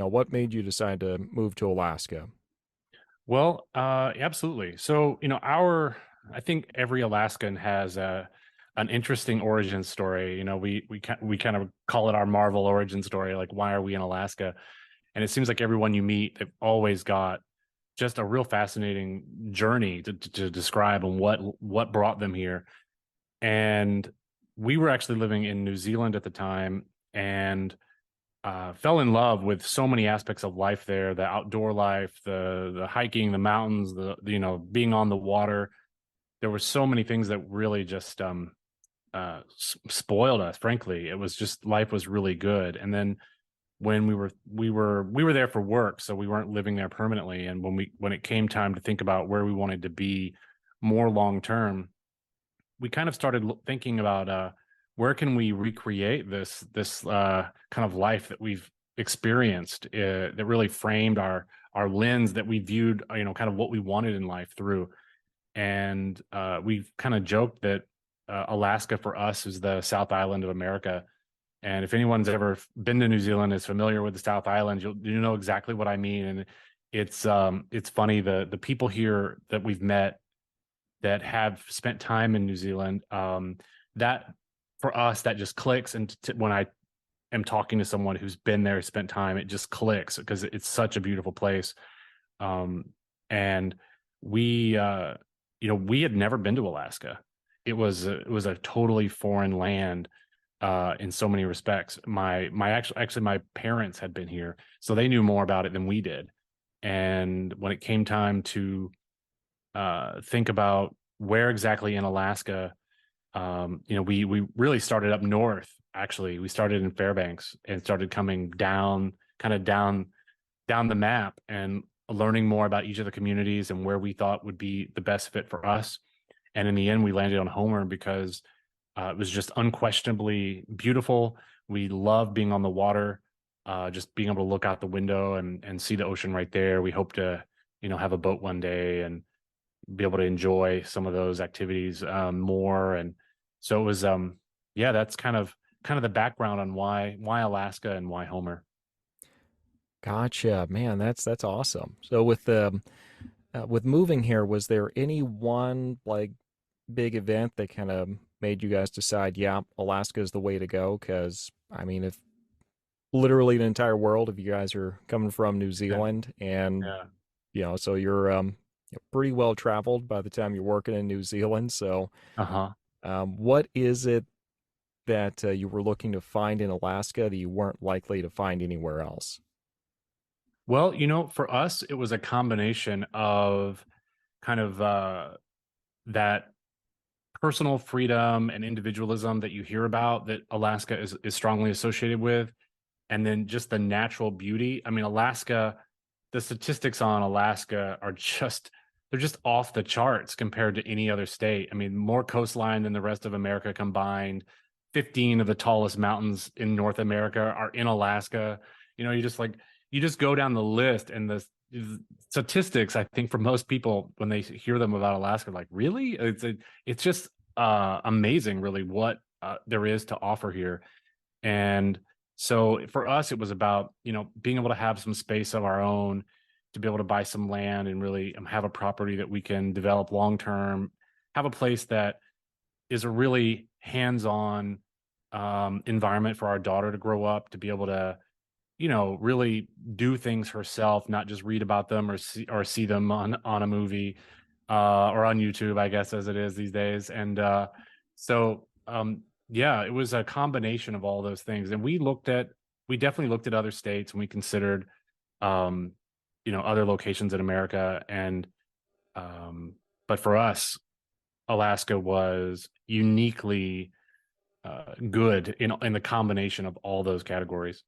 Now, what made you decide to move to Alaska? Well, absolutely. So, I think every Alaskan has an interesting origin story. We kind of call it our Marvel origin story. Like, why are we in Alaska? And it seems like everyone you meet, they've always got just a real fascinating journey to describe and what brought them here. And we were actually living in New Zealand at the time, and fell in love with so many aspects of life there, the outdoor life, the hiking, the mountains, the being on the water. There were so many things that really just spoiled us. Frankly, it was just life was really good. And then when we were there for work, so we weren't living there permanently. And when it came time to think about where we wanted to be more long term, we kind of started thinking about where can we recreate this kind of life that we've experienced, that really framed our lens that we viewed, kind of what we wanted in life through. And we've kind of joked that Alaska for us is the South Island of America. And if anyone's ever been to New Zealand, is familiar with the South Island, you know exactly what I mean. And it's funny, the people here that we've met that have spent time in New Zealand, that for us, that just clicks. And when I am talking to someone who's been there, spent time, it just clicks because it's such a beautiful place. And we, we had never been to Alaska. It was a totally foreign land in so many respects. Actually my parents had been here, so they knew more about it than we did. And when it came time to think about where exactly in Alaska, we really started up north. Actually, we started in Fairbanks and started coming down, kind of down the map, and learning more about each of the communities and where we thought would be the best fit for us. And in the end, we landed on Homer because it was just unquestionably beautiful. We love being on the water, just being able to look out the window and see the ocean right there. We hope to, have a boat one day and be able to enjoy some of those activities more. And so it was, yeah, that's kind of the background on why Alaska and why Homer. Gotcha, man. That's awesome. So with moving here, was there any one like big event that kind of made you guys decide, yeah, Alaska is the way to go? Because I mean, if literally the entire world, if you guys are coming from New Yeah, Zealand, and yeah. so you're pretty well traveled by the time you're working in New Zealand. So, Uh-huh. what is it that you were looking to find in Alaska that you weren't likely to find anywhere else? Well, for us, it was a combination of kind of that personal freedom and individualism that you hear about that Alaska is strongly associated with, and then just the natural beauty. I mean, the statistics on Alaska are just they're just off the charts compared to any other state. I mean, more coastline than the rest of America combined. 15 of the tallest mountains in North America are in Alaska. You just go down the list, and the statistics, I think for most people when they hear them about Alaska, like, really? It's just amazing really what there is to offer here. And so for us, it was about, being able to have some space of our own, to be able to buy some land and really have a property that we can develop long term, have a place that is a really hands-on environment for our daughter to grow up, to be able to, really do things herself, not just read about them or see them on a movie or on YouTube, I guess, as it is these days. And yeah, it was a combination of all those things. And we definitely looked at other states, and we considered, um, other locations in America. And, but for us, Alaska was uniquely good in the combination of all those categories.